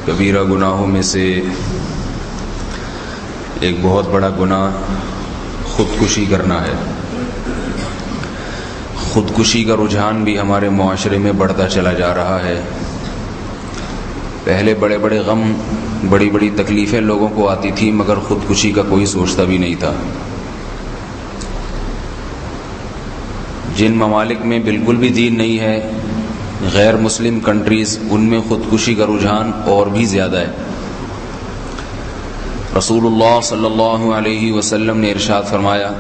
کبیرہ گناہوں میں سے ایک بہت بڑا گناہ خودکشی کرنا ہے۔ خودکشی کا رجحان بھی ہمارے معاشرے میں بڑھتا چلا جا رہا ہے۔ پہلے بڑے بڑے غم، بڑی بڑی تکلیفیں لوگوں کو آتی تھی، مگر خودکشی کا کوئی سوچتا بھی نہیں تھا۔ جن ممالک میں بالکل بھی دین نہیں ہے، غیر مسلم کنٹریز، ان میں خودکشی کا رجحان اور بھی زیادہ ہے۔ رسول اللہ صلی اللہ علیہ وسلم نے ارشاد فرمایا،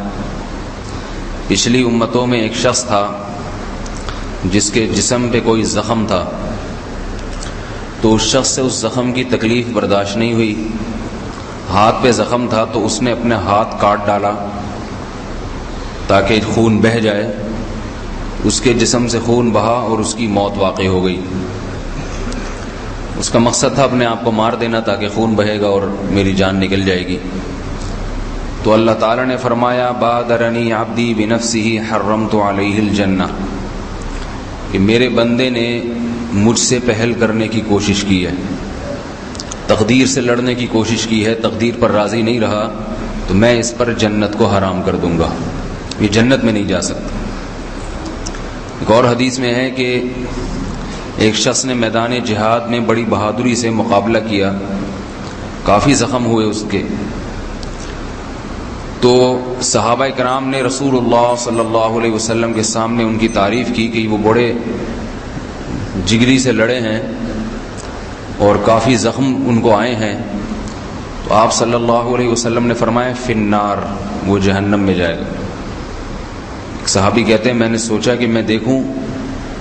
پچھلی امتوں میں ایک شخص تھا جس کے جسم پہ کوئی زخم تھا، تو اس شخص سے اس زخم کی تکلیف برداشت نہیں ہوئی۔ ہاتھ پہ زخم تھا تو اس نے اپنے ہاتھ کاٹ ڈالا تاکہ خون بہہ جائے۔ اس کے جسم سے خون بہا اور اس کی موت واقع ہو گئی۔ اس کا مقصد تھا اپنے آپ کو مار دینا تاکہ خون بہے گا اور میری جان نکل جائے گی۔ تو اللہ تعالیٰ نے فرمایا، بادرنی عبدی بنفسہ حرمت علیہ الجنہ، کہ میرے بندے نے مجھ سے پہل کرنے کی کوشش کی ہے، تقدیر سے لڑنے کی کوشش کی ہے، تقدیر پر راضی نہیں رہا تو میں اس پر جنت کو حرام کر دوں گا، یہ جنت میں نہیں جا سکتا۔ ایک اور حدیث میں ہے کہ ایک شخص نے میدان جہاد میں بڑی بہادری سے مقابلہ کیا، کافی زخم ہوئے اس کے، تو صحابہ کرام نے رسول اللہ صلی اللہ علیہ وسلم کے سامنے ان کی تعریف کی کہ وہ بڑے جگری سے لڑے ہیں اور کافی زخم ان کو آئے ہیں۔ تو آپ صلی اللہ علیہ وسلم نے فرمایا، فی النار، وہ جہنم میں جائے گا۔ صحابی کہتے ہیں، میں نے سوچا کہ میں دیکھوں،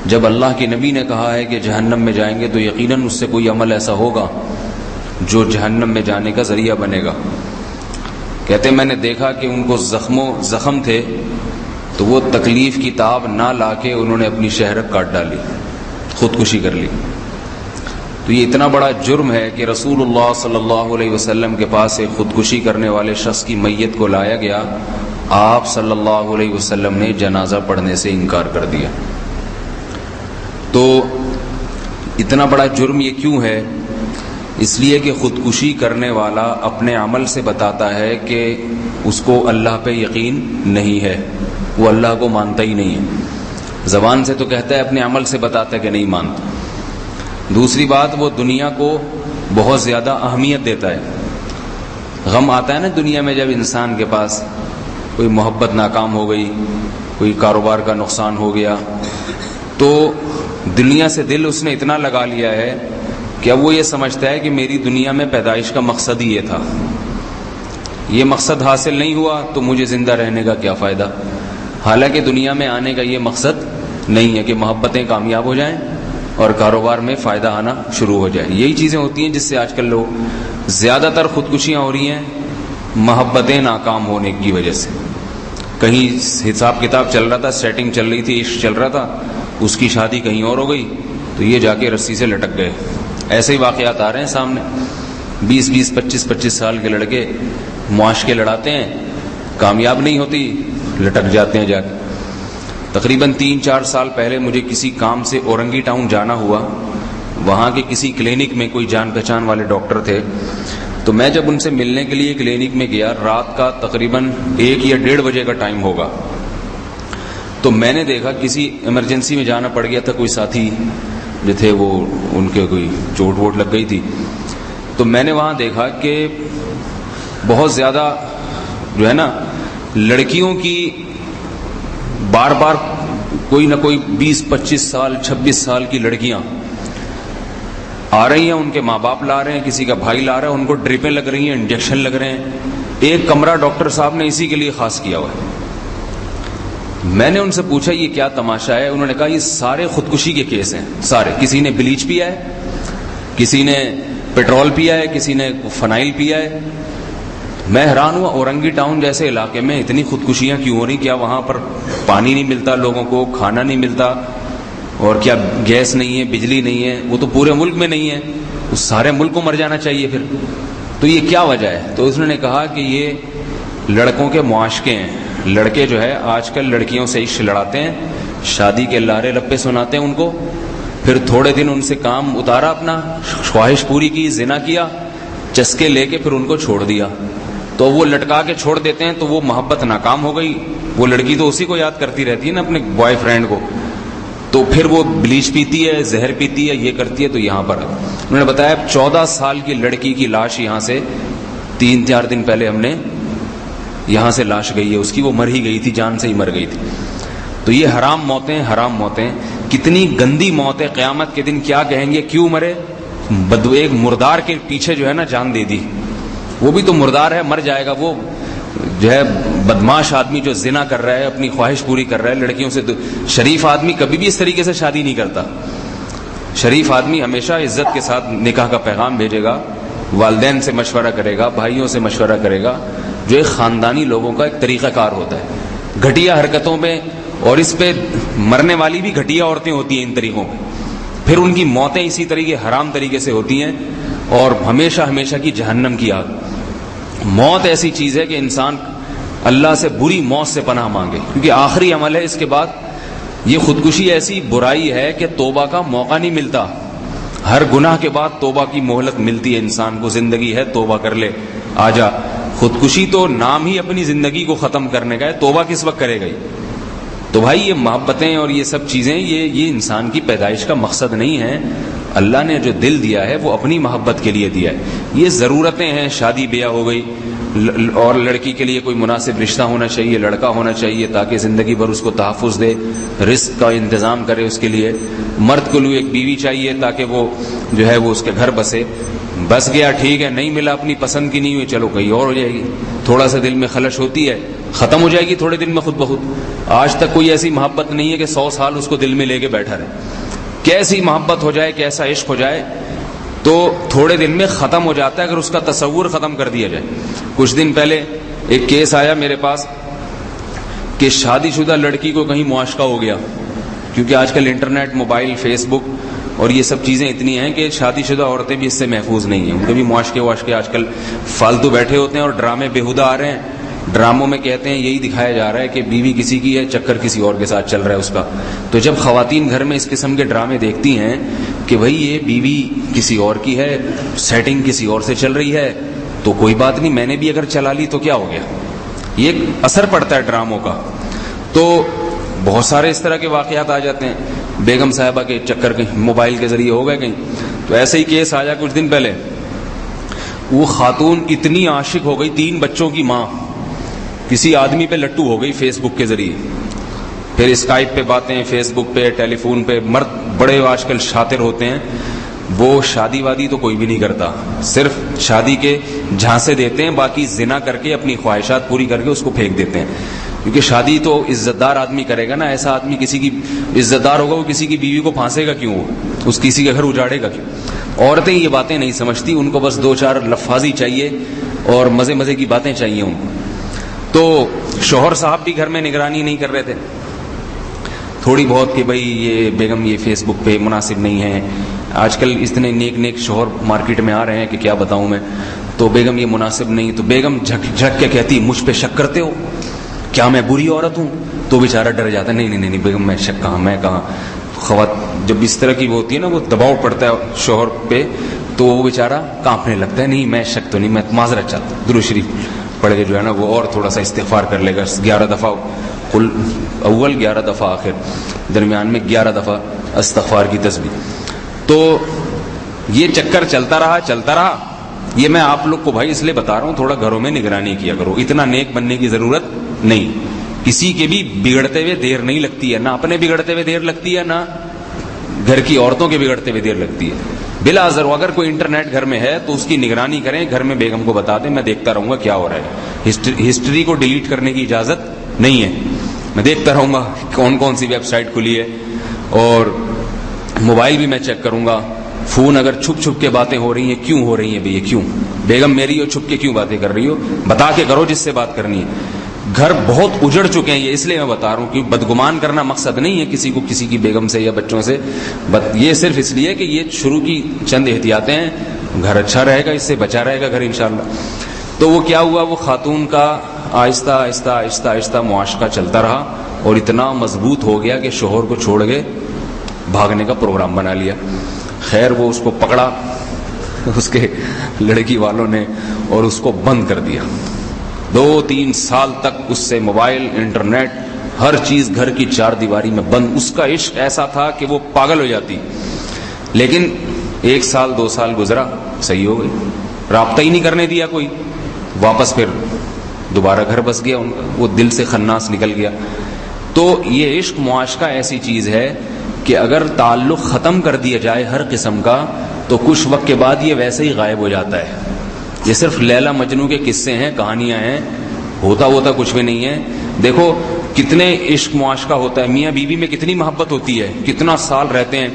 جب اللہ کے نبی نے کہا ہے کہ جہنم میں جائیں گے تو یقیناً اس سے کوئی عمل ایسا ہوگا جو جہنم میں جانے کا ذریعہ بنے گا۔ کہتے ہیں میں نے دیکھا کہ ان کو زخم تھے تو وہ تکلیف کی تاب نہ لا کے انہوں نے اپنی شہرت کاٹ ڈالی، خودکشی کر لی۔ تو یہ اتنا بڑا جرم ہے کہ رسول اللہ صلی اللہ علیہ وسلم کے پاس ایک خودکشی کرنے والے شخص کی میت کو لایا گیا، آپ صلی اللہ علیہ وسلم نے جنازہ پڑھنے سے انکار کر دیا۔ تو اتنا بڑا جرم یہ کیوں ہے؟ اس لیے کہ خودکشی کرنے والا اپنے عمل سے بتاتا ہے کہ اس کو اللہ پہ یقین نہیں ہے، وہ اللہ کو مانتا ہی نہیں ہے۔ زبان سے تو کہتا ہے، اپنے عمل سے بتاتا ہے کہ نہیں مانتا۔ دوسری بات، وہ دنیا کو بہت زیادہ اہمیت دیتا ہے۔ غم آتا ہے نا دنیا میں، جب انسان کے پاس کوئی محبت ناکام ہو گئی، کوئی کاروبار کا نقصان ہو گیا، تو دنیا سے دل اس نے اتنا لگا لیا ہے کہ اب وہ یہ سمجھتا ہے کہ میری دنیا میں پیدائش کا مقصد ہی یہ تھا، یہ مقصد حاصل نہیں ہوا تو مجھے زندہ رہنے کا کیا فائدہ۔ حالانکہ دنیا میں آنے کا یہ مقصد نہیں ہے کہ محبتیں کامیاب ہو جائیں اور کاروبار میں فائدہ آنا شروع ہو جائے۔ یہی چیزیں ہوتی ہیں جس سے آج کل لوگ زیادہ تر خودکشیاں ہو رہی ہیں، محبتیں ناکام ہونے کی وجہ سے۔ کہیں حساب کتاب چل رہا تھا، سیٹنگ چل رہی تھی، عشق چل رہا تھا، اس کی شادی کہیں اور ہو گئی تو یہ جا کے رسی سے لٹک گئے۔ ایسے ہی واقعات آ رہے ہیں سامنے، 20 25 سال کے لڑکے معاشقے لڑاتے ہیں، کامیاب نہیں ہوتی، لٹک جاتے ہیں جا کے۔ تقریباً 3-4 سال پہلے مجھے کسی کام سے اورنگی ٹاؤن جانا ہوا، وہاں کے کسی کلینک میں کوئی جان پہچان والے ڈاکٹر تھے، تو میں جب ان سے ملنے کے لیے کلینک میں گیا، رات کا تقریباً 1 یا 1:30 بجے کا ٹائم ہوگا، تو میں نے دیکھا کسی ایمرجنسی میں جانا پڑ گیا تھا، کوئی ساتھی جو تھے وہ ان کے کوئی چوٹ ووٹ لگ گئی تھی، تو میں نے وہاں دیکھا کہ بہت زیادہ جو ہے نا لڑکیوں کی بار بار کوئی نہ کوئی 20-25 سال 26 سال کی لڑکیاں آ رہی ہیں، ان کے ماں باپ لا رہے ہیں، کسی کا بھائی لا رہا ہے، ان کو ڈرپیں لگ رہی ہیں، انجیکشن لگ رہے ہیں۔ ایک کمرہ ڈاکٹر صاحب نے اسی کے لیے خاص کیا ہوا ہے۔ میں نے ان سے پوچھا یہ کیا تماشا ہے؟ انہوں نے کہا یہ سارے خودکشی کے کیس ہیں، سارے۔ کسی نے بلیچ پیا ہے، کسی نے پیٹرول پیا ہے، کسی نے فنائل پیا ہے۔ میں حیران ہوا، اورنگی ٹاؤن جیسے علاقے میں اتنی خودکشیاں کیوں ہو رہی؟ کیا وہاں پر پانی نہیں ملتا لوگوں کو، کھانا نہیں ملتا، اور کیا گیس نہیں ہے، بجلی نہیں ہے؟ وہ تو پورے ملک میں نہیں ہے، اس سارے ملک کو مر جانا چاہیے پھر۔ تو یہ کیا وجہ ہے؟ تو اس نے کہا کہ یہ لڑکوں کے معاشقے ہیں۔ لڑکے جو ہے آج کل لڑکیوں سے عشق لڑاتے ہیں، شادی کے لارے لپے سناتے ہیں ان کو، پھر تھوڑے دن ان سے کام اتارا اپنا، خواہش پوری کی، زنا کیا، چسکے لے کے پھر ان کو چھوڑ دیا. تو وہ لٹکا کے چھوڑ دیتے ہیں تو وہ محبت ناکام ہو گئی. وہ لڑکی تو اسی کو یاد کرتی رہتی ہے نا، اپنے بوائے فرینڈ کو. تو پھر وہ بلیچ پیتی ہے، زہر پیتی ہے، یہ کرتی ہے. تو یہاں پر انہوں نے بتایا 14 سال کی لڑکی کی لاش یہاں سے 3-4 دن پہلے ہم نے یہاں سے لاش گئی ہے اس کی، وہ مر ہی گئی تھی، جان سے ہی مر گئی تھی. تو یہ حرام موتیں، حرام موتیں، کتنی گندی موت ہے. قیامت کے دن کیا کہیں گے، کیوں مرے؟ ایک مردار کے پیچھے جو ہے نا جان دے دی. وہ بھی تو مردار ہے، مر جائے گا. وہ جو ہے بدماش آدمی جو زنا کر رہا ہے، اپنی خواہش پوری کر رہا ہے لڑکیوں سے. شریف آدمی کبھی بھی اس طریقے سے شادی نہیں کرتا. شریف آدمی ہمیشہ عزت کے ساتھ نکاح کا پیغام بھیجے گا، والدین سے مشورہ کرے گا، بھائیوں سے مشورہ کرے گا، جو ایک خاندانی لوگوں کا ایک طریقہ کار ہوتا ہے. گھٹیا حرکتوں پہ اور اس پہ مرنے والی بھی گھٹیا عورتیں ہوتی ہیں ان طریقوں پہ، پھر ان کی موتیں اسی طریقے حرام طریقے سے ہوتی ہیں اور ہمیشہ ہمیشہ کی جہنم کی آگ. موت ایسی چیز ہے کہ انسان اللہ سے بری موت سے پناہ مانگے، کیونکہ آخری عمل ہے. اس کے بعد یہ خودکشی ایسی برائی ہے کہ توبہ کا موقع نہیں ملتا. ہر گناہ کے بعد توبہ کی مہلت ملتی ہے انسان کو. زندگی ہے، توبہ کر لے، آجا. خودکشی تو نام ہی اپنی زندگی کو ختم کرنے کا ہے، توبہ کس وقت کرے گئی؟ تو بھائی یہ محبتیں اور یہ سب چیزیں یہ انسان کی پیدائش کا مقصد نہیں ہے. اللہ نے جو دل دیا ہے وہ اپنی محبت کے لیے دیا ہے. یہ ضرورتیں ہیں. شادی بیاہ ہو گئی اور لڑکی کے لیے کوئی مناسب رشتہ ہونا چاہیے، لڑکا ہونا چاہیے تاکہ زندگی بھر اس کو تحفظ دے، رزق کا انتظام کرے اس کے لیے. مرد کو لیے ایک بیوی چاہیے تاکہ وہ جو ہے وہ اس کے گھر بسے. بس گیا ٹھیک ہے، نہیں ملا اپنی پسند کی نہیں ہوئی، چلو کہیں اور ہو جائے گی. تھوڑا سا دل میں خلش ہوتی ہے، ختم ہو جائے گی تھوڑے دن میں خود بخود. آج تک کوئی ایسی محبت نہیں ہے کہ 100 سال اس کو دل میں لے کے بیٹھا رہے. کیسی محبت ہو جائے، کیسا عشق ہو جائے تو تھوڑے دن میں ختم ہو جاتا ہے اگر اس کا تصور ختم کر دیا جائے. کچھ دن پہلے ایک کیس آیا میرے پاس کہ شادی شدہ لڑکی کو کہیں معاشقہ ہو گیا، کیونکہ آج کل انٹرنیٹ، موبائل، فیس بک اور یہ سب چیزیں اتنی ہیں کہ شادی شدہ عورتیں بھی اس سے محفوظ نہیں ہیں. ان کے بھی معاشقے آج کل فالتو بیٹھے ہوتے ہیں اور ڈرامے بےہودہ آ رہے ہیں. ڈراموں میں کہتے ہیں یہی دکھایا جا رہا ہے کہ بیوی کسی کی ہے، چکر کسی اور کے ساتھ چل رہا ہے اس کا. تو جب خواتین گھر میں اس قسم کے ڈرامے دیکھتی ہیں کہ بھئی یہ بیوی کسی اور کی ہے، سیٹنگ کسی اور سے چل رہی ہے، تو کوئی بات نہیں، میں نے بھی اگر چلا لی تو کیا ہو گیا. یہ ایک اثر پڑتا ہے ڈراموں کا. تو بہت سارے اس طرح کے واقعات آ جاتے ہیں. بیگم صاحبہ کے چکر کہیں موبائل کے ذریعے ہو گئے کہیں. تو ایسے ہی کیس آیا کچھ دن پہلے. وہ خاتون اتنی عاشق ہو گئی، 3 بچوں کی ماں، کسی آدمی پہ لٹو ہو گئی فیس بک کے ذریعے. پھر اسکائپ پہ باتیں، فیس بک پہ، ٹیلی فون پہ. مرد بڑے آج کل شاطر ہوتے ہیں، وہ شادی وادی تو کوئی بھی نہیں کرتا، صرف شادی کے جھانسے دیتے ہیں، باقی زنا کر کے اپنی خواہشات پوری کر کے اس کو پھینک دیتے ہیں. کیونکہ شادی تو عزت دار آدمی کرے گا نا. ایسا آدمی کسی کی عزت دار ہوگا، وہ کسی کی بیوی کو پھانسے گا کیوں؟ اس کسی کا گھر اجاڑے گا کیوں؟ عورتیں یہ باتیں نہیں سمجھتی، ان کو بس 2-4 لفاظی چاہیے اور مزے مزے کی باتیں چاہیے ان کو. تو شوہر صاحب بھی گھر میں نگرانی نہیں کر رہے تھے تھوڑی بہت کہ بھئی یہ بیگم یہ فیس بک پہ مناسب نہیں ہے. آج کل اتنے نیک شوہر مارکیٹ میں آ رہے ہیں کہ کیا بتاؤں میں. تو بیگم یہ مناسب نہیں. تو بیگم جھک کے کہتی مجھ پہ شک کرتے ہو کیا میں بری عورت ہوں؟ تو بیچارہ ڈر جاتا ہے، نہیں بیگم میں شک کہاں، میں کہاں. جب اس طرح کی وہ ہوتی ہے نا، وہ دباؤ پڑتا ہے شوہر پہ تو وہ بیچارہ کانپنے لگتا ہے. نہیں میں شک تو نہیں، میں معذرت چاہتا ہوں. درود شریف پڑھ کے جو ہے نا وہ اور تھوڑا سا استغفار کر لے گا. 11 دفعہ قل اول، 11 دفعہ آخر، درمیان میں 11 دفعہ استغفار کی تسبیح. تو یہ چکر چلتا رہا. یہ میں آپ لوگ کو بھائی اس لیے بتا رہا ہوں تھوڑا گھروں میں نگرانی کیا کرو. اتنا نیک بننے کی ضرورت نہیں. کسی کے بھی بگڑتے ہوئے دیر نہیں لگتی ہے، نہ اپنے بگڑتے ہوئے دیر لگتی ہے، نہ گھر کی عورتوں کے بگڑتے ہوئے دیر لگتی ہے. بلا ضرور اگر کوئی انٹرنیٹ گھر میں ہے تو اس کی نگرانی کریں، گھر میں بیگم کو بتا دیں میں دیکھتا رہوں گا کیا ہو رہا ہے. ہسٹری کو ڈیلیٹ کرنے کی اجازت نہیں ہے. میں دیکھتا رہوں گا کون سی ویب سائٹ کھلی ہے، اور موبائل بھی میں چیک کروں گا. فون اگر چھپ کے باتیں ہو رہی ہیں، کیوں ہو رہی ہیں بھئی؟ کیوں بیگم میری ہو چھپ کے کیوں باتیں کر رہی ہو؟ بتا کے کرو جس سے بات کرنی ہے. گھر بہت اجڑ چکے ہیں، یہ اس لیے میں بتا رہا ہوں کہ بدگمان کرنا مقصد نہیں ہے کسی کو کسی کی بیگم سے یا بچوں سے. یہ صرف اس لیے کہ یہ شروع کی چند احتیاطیں ہیں. گھر اچھا رہے گا، اس سے بچا رہے گا گھر انشاءاللہ. تو وہ کیا ہوا، وہ خاتون کا آہستہ آہستہ معاشقہ چلتا رہا اور اتنا مضبوط ہو گیا کہ شوہر کو چھوڑ کے بھاگنے کا پروگرام بنا لیا. خیر وہ اس کو پکڑا اس کے لڑکی والوں نے اور اس کو بند کر دیا. 2-3 سال تک اس سے موبائل، انٹرنیٹ، ہر چیز گھر کی 4 دیواری میں بند. اس کا عشق ایسا تھا کہ وہ پاگل ہو جاتی. لیکن 1 سال 2 سال گزرا، صحیح ہو گئی، رابطہ ہی نہیں کرنے دیا کوئی. واپس پھر دوبارہ گھر بس گیا ان کا، وہ دل سے خناس نکل گیا. تو یہ عشق معاشقہ ایسی چیز ہے کہ اگر تعلق ختم کر دیا جائے ہر قسم کا تو کچھ وقت کے بعد یہ ویسے ہی غائب ہو جاتا ہے. یہ صرف لیلا مجنو کے قصے ہیں، کہانیاں ہیں، ہوتا کچھ بھی نہیں ہے. دیکھو کتنے عشق معاشقہ ہوتا ہے، میاں بیوی میں کتنی محبت ہوتی ہے، کتنا سال رہتے ہیں.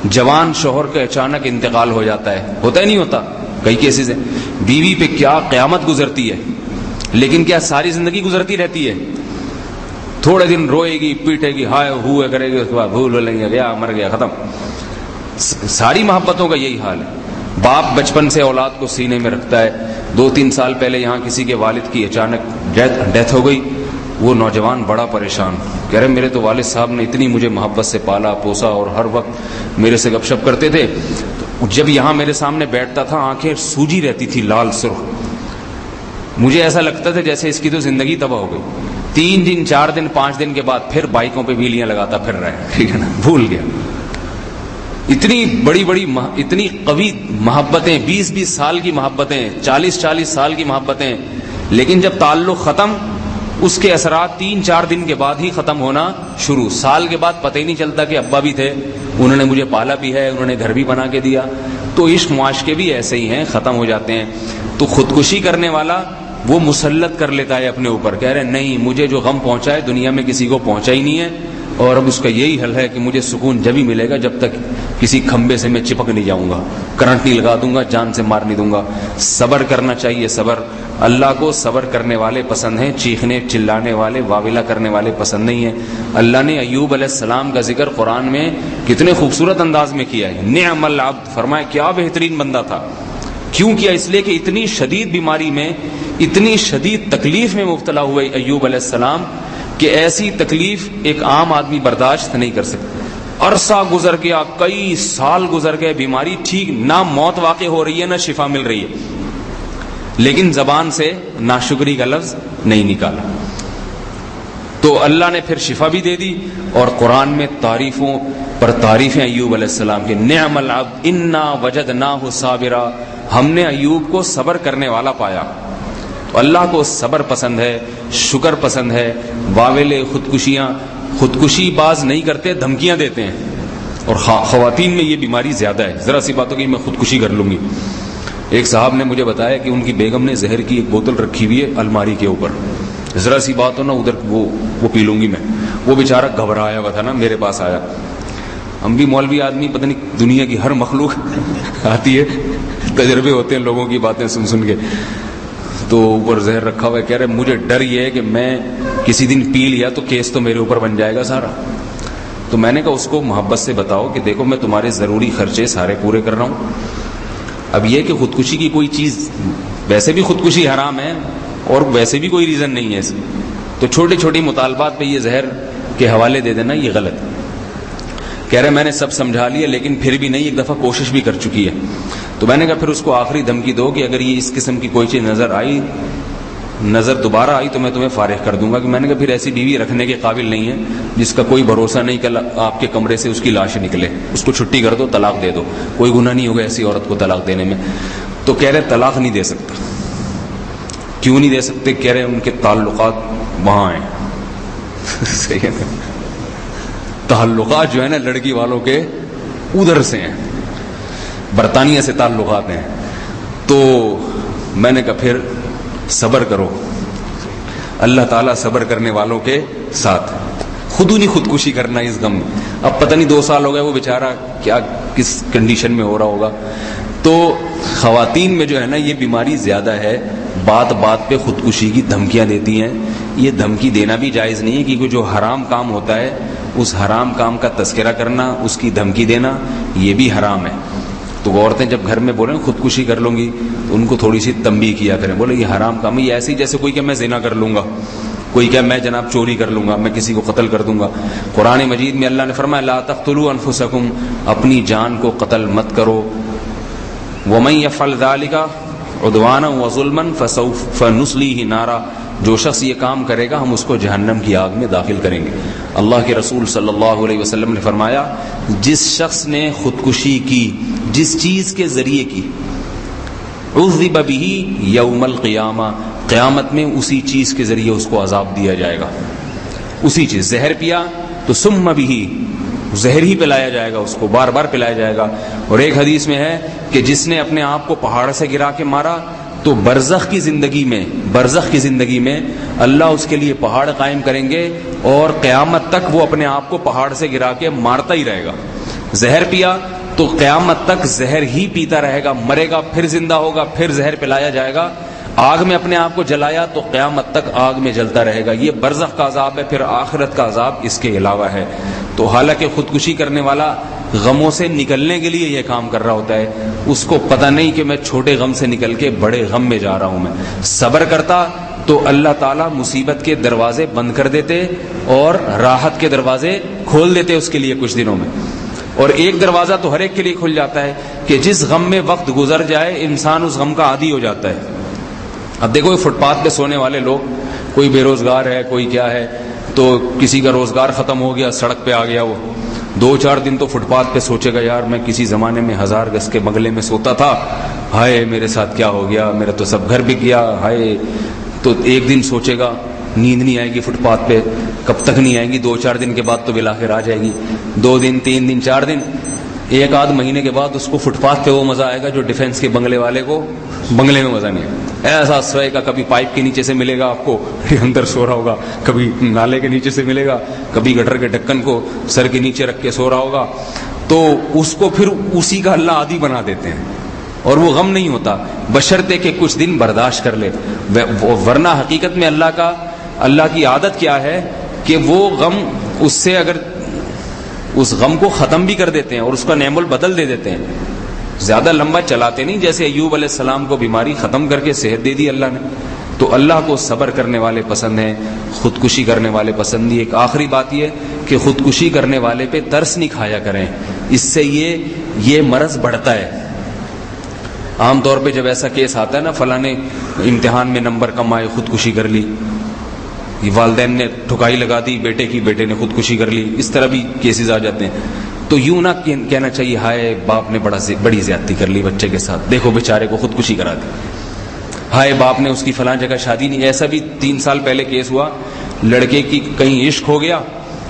جوان شوہر کا اچانک انتقال ہو جاتا ہے ہی نہیں ہوتا کئی کیسز ہیں. بیوی پہ کیا قیامت گزرتی ہے، لیکن کیا ساری زندگی گزرتی رہتی ہے؟ تھوڑے دن روئے گی، پیٹے گی، ہائے ہوئے کرے گی، اس کے بعد بھول ہو لیں گے، گیا مر گیا ختم. ساری محبتوں کا یہی حال ہے. باپ بچپن سے اولاد کو سینے میں رکھتا ہے. 2-3 سال پہلے یہاں کسی کے والد کی اچانک ڈیتھ ہو گئی. وہ نوجوان بڑا پریشان، کہہ رہے میرے تو والد صاحب نے اتنی مجھے محبت سے پالا پوسا اور ہر وقت میرے سے گپ شپ کرتے تھے. جب یہاں میرے سامنے بیٹھتا تھا آنکھیں سوجی رہتی تھی، لال سرخ. مجھے ایسا لگتا تھا جیسے اس کی تو زندگی تباہ ہو گئی. 3 دن 4 دن 5 دن کے بعد پھر بائکوں پہ ویلیاں لگاتا پھر رہا ہے، ٹھیک ہے نا، بھول گیا. اتنی بڑی اتنی قوی محبتیں، 20-20 سال کی محبتیں، 40-40 سال کی محبتیں، لیکن جب تعلق ختم اس کے اثرات 3-4 دن کے بعد ہی ختم ہونا شروع. سال کے بعد پتہ ہی نہیں چلتا کہ ابا بھی تھے، انہوں نے مجھے پالا بھی ہے، انہوں نے گھر بھی بنا کے دیا. تو عشق معاشقے بھی ایسے ہی ہیں، ختم ہو جاتے ہیں. تو خودکشی کرنے والا وہ مسلط کر لیتا ہے اپنے اوپر، کہہ رہے نہیں مجھے جو غم پہنچا ہے دنیا میں کسی کو پہنچا ہی نہیں ہے، اور اب اس کا یہی حل ہے کہ مجھے سکون جب ہی ملے گا جب تک کسی کھمبے سے میں چپک نہیں جاؤں گا، کرنٹ نہیں لگا دوں گا، جان سے مار نہیں دوں گا. صبر کرنا چاہیے. صبر اللہ کو صبر کرنے والے پسند ہیں، چیخنے چلانے والے واویلا کرنے والے پسند نہیں ہیں. اللہ نے ایوب علیہ السلام کا ذکر قرآن میں کتنے خوبصورت انداز میں کیا ہے. نعم العبد، فرمایا کیا بہترین بندہ تھا. کیوں کیا؟ اس لیے کہ اتنی شدید بیماری میں، اتنی شدید تکلیف میں مبتلا ہوئے ایوب علیہ السلام کہ ایسی تکلیف ایک عام آدمی برداشت نہیں کر سکتا. عرصہ گزر گیا، کئی سال گزر گئے، بیماری ٹھیک نہ موت واقع ہو رہی ہے نہ شفا مل رہی ہے، لیکن زبان سے ناشکری کا لفظ نہیں نکالا. تو اللہ نے پھر شفا بھی دے دی، اور قرآن میں تعریفوں پر تعریفیں ایوب علیہ السلام کے. نعم العبد انا وجدناہ صابرا، ہم نے ایوب کو صبر کرنے والا پایا. تو اللہ کو صبر پسند ہے، شکر پسند ہے. واویلے، خودکشی باز نہیں کرتے، دھمکیاں دیتے ہیں. اور خواتین میں یہ بیماری زیادہ ہے. ذرا سی باتوں کی میں خودکشی کر لوں گی. ایک صاحب نے مجھے بتایا کہ ان کی بیگم نے زہر کی ایک بوتل رکھی ہوئی ہے الماری کے اوپر. ذرا سی بات ہو نا ادھر وہ پی لوں گی میں. وہ بیچارہ گھبرایا ہوا تھا نا، میرے پاس آیا. ہم بھی مولوی آدمی، پتہ نہیں دنیا کی ہر مخلوق آتی ہے، تجربے ہوتے ہیں لوگوں کی باتیں سن کے. تو اوپر زہر رکھا ہوا ہے، کہہ رہے مجھے ڈر یہ ہے کہ میں کسی دن پی لیا تو کیس تو میرے اوپر بن جائے گا سارا. تو میں نے کہا اس کو محبت سے بتاؤ کہ دیکھو میں تمہارے ضروری خرچے سارے پورے کر رہا ہوں. اب یہ کہ خودکشی کی کوئی چیز، ویسے بھی خودکشی حرام ہے اور ویسے بھی کوئی ریزن نہیں ہے اس میں، تو چھوٹی چھوٹی مطالبات پہ یہ زہر کے حوالے دے دینا یہ غلط ہے. کہہ رہے میں نے سب سمجھا لیا لیکن پھر بھی نہیں، ایک دفعہ کوشش بھی کر چکی ہے. تو میں نے کہا پھر اس کو آخری دھمکی دو کہ اگر یہ اس قسم کی کوئی چیز نظر دوبارہ آئی تو میں تمہیں فارغ کر دوں گا. کہ میں نے کہا پھر ایسی بیوی رکھنے کے قابل نہیں ہے جس کا کوئی بھروسہ نہیں کہ آپ کے کمرے سے اس کی لاش نکلے. اس کو چھٹی کر دو، طلاق دے دو، کوئی گناہ نہیں ہوگا ایسی عورت کو طلاق دینے میں. تو کہہ رہے طلاق نہیں دے سکتا. کیوں نہیں دے سکتے؟ کہہ رہے ان کے تعلقات وہاں ہیں. صحیح ہے، تعلقات جو ہے نا لڑکی والوں کے ادھر سے ہیں، برطانیہ سے تعلقات ہیں. تو میں نے کہا پھر صبر کرو، اللہ تعالیٰ صبر کرنے والوں کے ساتھ. خود نہیں خودکشی کرنا اس غم میں. اب پتہ نہیں 2 سال ہو گئے، وہ بیچارہ کیا کس کنڈیشن میں ہو رہا ہوگا. تو خواتین میں جو ہے نا یہ بیماری زیادہ ہے، بات بات پہ خودکشی کی دھمکیاں دیتی ہیں. یہ دھمکی دینا بھی جائز نہیں ہے، کیونکہ جو حرام کام ہوتا ہے اس حرام کام کا تذکرہ کرنا، اس کی دھمکی دینا یہ بھی حرام ہے. تو عورتیں جب گھر میں بولیں خودکشی کر لوں گی تو ان کو تھوڑی سی تنبیہ کیا کریں، بولے یہ حرام کام ہے، یہ ایسے ہی جیسے کوئی کہ میں زنا کر لوں گا. کوئی کہ میں جناب چوری کر لوں گا، میں کسی کو قتل کر دوں گا. قرآن مجید میں اللہ نے فرمایا لا تقتلوا انفسکم، اپنی جان کو قتل مت کرو. ومن یفعل ذلک عدوانا وظلما فسوف نصلیہ نارا، جو شخص یہ کام کرے گا ہم اس کو جہنم کی آگ میں داخل کریں گے. اللہ کے رسول صلی اللہ علیہ وسلم نے فرمایا جس شخص نے خودکشی کی، جس چیز کے ذریعے کی، عذب بہ یوم القیامہ، قیامت میں اسی چیز کے ذریعے اس کو عذاب دیا جائے گا. اسی چیز، زہر پیا تو سم بہ، زہر ہی پلایا جائے گا، اس کو بار بار پلایا جائے گا. اور ایک حدیث میں ہے کہ جس نے اپنے آپ کو پہاڑ سے گرا کے مارا تو برزخ کی زندگی میں اللہ اس کے لیے پہاڑ قائم کریں گے اور قیامت تک وہ اپنے آپ کو پہاڑ سے گرا کے مارتا ہی رہے گا. زہر پیا تو قیامت تک زہر ہی پیتا رہے گا، مرے گا، پھر زندہ ہوگا، پھر زہر پلایا جائے گا. آگ میں اپنے آپ کو جلایا تو قیامت تک آگ میں جلتا رہے گا. یہ برزخ کا عذاب ہے. پھر آخرت کا عذاب اس کے علاوہ ہے. تو حالانکہ خودکشی کرنے والا غموں سے نکلنے کے لیے یہ کام کر رہا ہوتا ہے، اس کو پتہ نہیں کہ میں چھوٹے غم سے نکل کے بڑے غم میں جا رہا ہوں. میں صبر کرتا تو اللہ تعالیٰ مصیبت کے دروازے بند کر دیتے اور راحت کے دروازے کھول دیتے اس کے لیے کچھ دنوں میں. اور ایک دروازہ تو ہر ایک کے لیے کھل جاتا ہے کہ جس غم میں وقت گزر جائے انسان اس غم کا عادی ہو جاتا ہے. اب دیکھو فٹ پاتھ پہ سونے والے لوگ، کوئی بے روزگار ہے، کوئی کیا ہے، تو کسی کا روزگار ختم ہو گیا، سڑک پہ آ گیا، وہ 2-4 دن تو فٹ پاتھ پہ سوچے گا یار میں کسی زمانے میں 1000 گز کے بنگلے میں سوتا تھا، ہائے میرے ساتھ کیا ہو گیا، میرا تو سب گھر بک گیا، ہائے. تو ایک دن سوچے گا، نیند نہیں آئے گی فٹ پاتھ پہ، کب تک نہیں آئے گی، 2-4 دن کے بعد تو بالآخر آ جائے گی. 2 دن 3 دن 4 دن، 1-8 مہینے کے بعد اس کو فٹ پاتھ پہ وہ مزہ آئے گا جو ڈیفینس کے بنگلے والے کو بنگلے میں مزہ نہیں ہے. ایسا سوئے گا، کبھی پائپ کے نیچے سے ملے گا آپ کو اندر سو رہا ہوگا، کبھی نالے کے نیچے سے ملے گا، کبھی گٹر کے ڈھکن کو سر کے نیچے رکھ کے سو رہا ہوگا. تو اس کو پھر اسی کا اللہ عادی بنا دیتے ہیں اور وہ غم نہیں ہوتا بشرطے کہ کچھ دن برداشت کر لے. ورنہ حقیقت میں اللہ کی عادت کیا ہے کہ وہ غم اس سے اگر اس غم کو ختم بھی کر دیتے ہیں اور اس کا نعم البدل دے دیتے ہیں. زیادہ لمبا چلاتے نہیں، جیسے ایوب علیہ السلام کو بیماری ختم کر کے صحت دے دی اللہ نے. تو اللہ کو صبر کرنے والے پسند ہیں، خودکشی کرنے والے پسند نہیں. ایک آخری بات یہ کہ خودکشی کرنے والے پہ ترس نہیں کھایا کریں، اس سے یہ مرض بڑھتا ہے. عام طور پہ جب ایسا کیس آتا ہے نا، فلاں نے امتحان میں نمبر کم آئے خودکشی کر لی، والدین نے ٹھکائی لگا دی بیٹے کی، بیٹے نے خودکشی کر لی، اس طرح بھی کیسز آ جاتے ہیں. تو یوں نہ کہنا چاہیے ہائے باپ نے بڑی زیادتی کر لی بچے کے ساتھ، دیکھو بیچارے کو خودکشی کرا دی، ہائے باپ نے اس کی فلاں جگہ شادی نہیں. ایسا بھی 3 سال پہلے کیس ہوا، لڑکے کی کہیں عشق ہو گیا،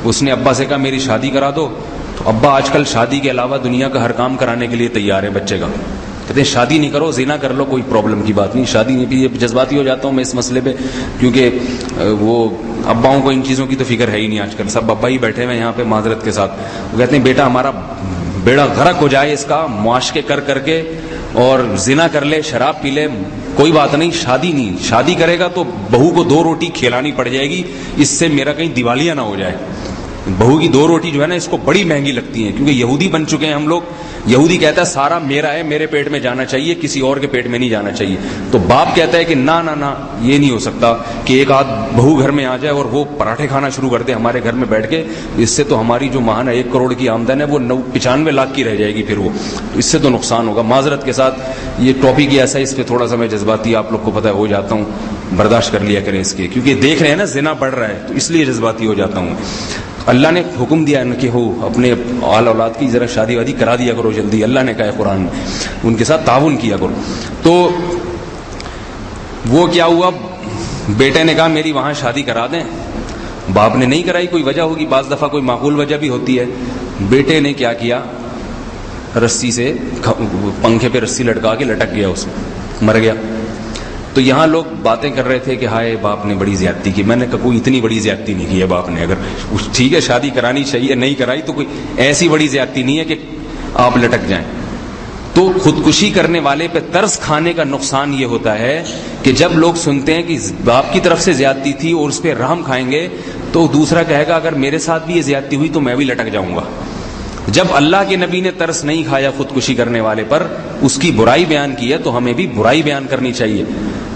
اس نے ابا سے کہا میری شادی کرا دو. تو ابا آج کل شادی کے علاوہ دنیا کا ہر کام کرانے کے لیے تیار ہے بچے کا. کہتے ہیں شادی نہیں کرو، زنا کر لو، کوئی پرابلم کی بات نہیں، شادی نہیں. یہ جذباتی ہو جاتا ہوں میں اس مسئلے پہ، کیونکہ وہ اباؤں کو ان چیزوں کی تو فکر ہے ہی نہیں آج کل. سب ابا ہی بیٹھے ہوئے یہاں پہ معذرت کے ساتھ. وہ کہتے ہیں بیٹا ہمارا بیڑا غرق ہو جائے اس کا، معاشقے کر کے اور زنا کر لے، شراب پی لے، کوئی بات نہیں، شادی نہیں. شادی کرے گا تو بہو کو 2 روٹی کھلانی پڑ جائے گی، اس سے میرا کہیں دیوالیہ نہ ہو جائے. بہو کی 2 روٹی جو ہے نا اس کو بڑی مہنگی لگتی ہیں، کیونکہ یہودی بن چکے ہیں ہم لوگ. یہودی کہتا ہے سارا میرا ہے، میرے پیٹ میں جانا چاہیے، کسی اور کے پیٹ میں نہیں جانا چاہیے. تو باپ کہتا ہے کہ نہ نہ نہ، یہ نہیں ہو سکتا کہ ایک آدھ بہو گھر میں آ جائے اور وہ پراٹھے کھانا شروع کر دے ہمارے گھر میں بیٹھ کے. اس سے تو ہماری جو ماہانہ 1 کروڑ کی آمدن ہے وہ 95 لاکھ کی رہ جائے گی. پھر وہ اس سے تو نقصان ہوگا. معذرت کے ساتھ یہ ٹاپک ہی ایسا ہے، اس پہ تھوڑا سا میں جذباتی آپ لوگ کو پتہ ہو جاتا ہوں، برداشت کر لیا کریں اس کے، کیونکہ دیکھ رہے ہیں نا زنا بڑھ رہا ہے تو اس لیے جذباتی ہو جاتا ہوں. اللہ نے حکم دیا ہے کہ ہو اپنے آل اولاد کی ذرا شادی وادی کرا دیا کرو جلدی. اللہ نے کہا ہے قرآن میں ان کے ساتھ تعاون کیا کرو. تو وہ کیا ہوا، بیٹے نے کہا میری وہاں شادی کرا دیں. باپ نے نہیں کرائی، کوئی وجہ ہوگی، بعض دفعہ کوئی معقول وجہ بھی ہوتی ہے. بیٹے نے کیا کیا، رسی سے پنکھے پہ رسی لٹکا کے لٹک گیا، اس میں مر گیا. تو یہاں لوگ باتیں کر رہے تھے کہ ہائے باپ نے بڑی زیادتی کی. میں نے کہا کوئی اتنی بڑی زیادتی نہیں کی ہے باپ نے. اگر ٹھیک ہے شادی کرانی چاہیے، نہیں کرائی تو کوئی ایسی بڑی زیادتی نہیں ہے کہ آپ لٹک جائیں. تو خودکشی کرنے والے پہ ترس کھانے کا نقصان یہ ہوتا ہے کہ جب لوگ سنتے ہیں کہ باپ کی طرف سے زیادتی تھی اور اس پہ رحم کھائیں گے تو دوسرا کہے گا اگر میرے ساتھ بھی یہ زیادتی ہوئی تو میں بھی لٹک جاؤں گا. جب اللہ کے نبی نے ترس نہیں کھایا خودکشی کرنے والے پر، اس کی برائی بیان کی ہے تو ہمیں بھی برائی بیان کرنی چاہیے.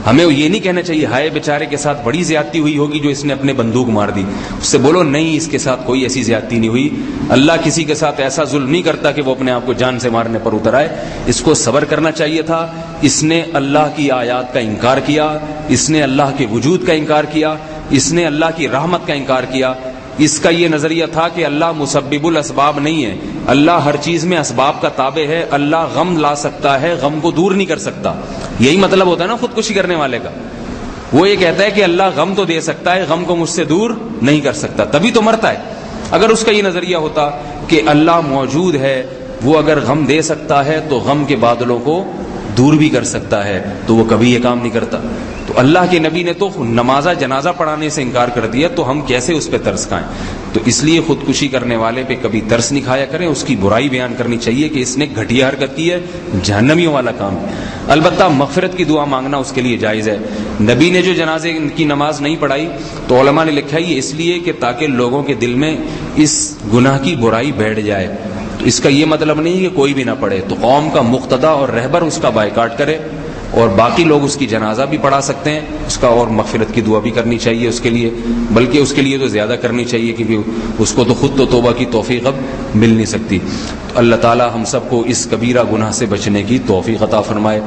ہمیں یہ نہیں کہنا چاہیے ہائے بیچارے کے ساتھ بڑی زیادتی ہوئی ہوگی جو اس نے اپنے بندوق مار دی. اس سے بولو نہیں، اس کے ساتھ کوئی ایسی زیادتی نہیں ہوئی. اللہ کسی کے ساتھ ایسا ظلم نہیں کرتا کہ وہ اپنے آپ کو جان سے مارنے پر اتر آئے. اس کو صبر کرنا چاہیے تھا. اس نے اللہ کی آیات کا انکار کیا، اس نے اللہ کے وجود کا انکار کیا، اس نے اللہ کی رحمت کا انکار کیا. اس کا یہ نظریہ تھا کہ اللہ مسبب الاسباب نہیں ہے، اللہ ہر چیز میں اسباب کا تابع ہے، اللہ غم لا سکتا ہے، غم کو دور نہیں کر سکتا. یہی مطلب ہوتا ہے نا خودکشی کرنے والے کا. وہ یہ کہتا ہے کہ اللہ غم تو دے سکتا ہے، غم کو مجھ سے دور نہیں کر سکتا، تبھی تو مرتا ہے. اگر اس کا یہ نظریہ ہوتا کہ اللہ موجود ہے، وہ اگر غم دے سکتا ہے تو غم کے بادلوں کو دور بھی کر سکتا ہے، تو وہ کبھی یہ کام نہیں کرتا. تو اللہ کے نبی نے تو نماز جنازہ پڑھانے سے انکار کر دیا، تو ہم کیسے اس پہ ترس کھائیں؟ تو اس لیے خودکشی کرنے والے پہ کبھی ترس نہیں کھایا کریں، اس کی برائی بیان کرنی چاہیے کہ اس نے گھٹیا حرکت کی ہے، جہنمیوں والا کام. البتہ مغفرت کی دعا مانگنا اس کے لیے جائز ہے. نبی نے جو جنازے کی نماز نہیں پڑھائی تو علماء نے لکھا یہ اس لیے کہ تاکہ لوگوں کے دل میں اس گناہ کی برائی بیٹھ جائے. تو اس کا یہ مطلب نہیں کہ کوئی بھی نہ پڑھے، تو قوم کا مقتدی اور رہبر اس کا بائیکاٹ کرے، اور باقی لوگ اس کی جنازہ بھی پڑھا سکتے ہیں، اس کا اور مغفرت کی دعا بھی کرنی چاہیے اس کے لیے، بلکہ اس کے لیے تو زیادہ کرنی چاہیے کیونکہ اس کو تو خود تو توبہ کی توفیق اب مل نہیں سکتی. تو اللہ تعالی ہم سب کو اس کبیرہ گناہ سے بچنے کی توفیق عطا فرمائے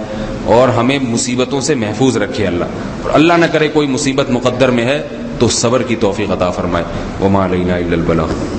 اور ہمیں مصیبتوں سے محفوظ رکھے اللہ. اور اللہ نہ کرے کوئی مصیبت مقدر میں ہے تو صبر کی توفیق عطا فرمائے. وما علینا الا البلاغ.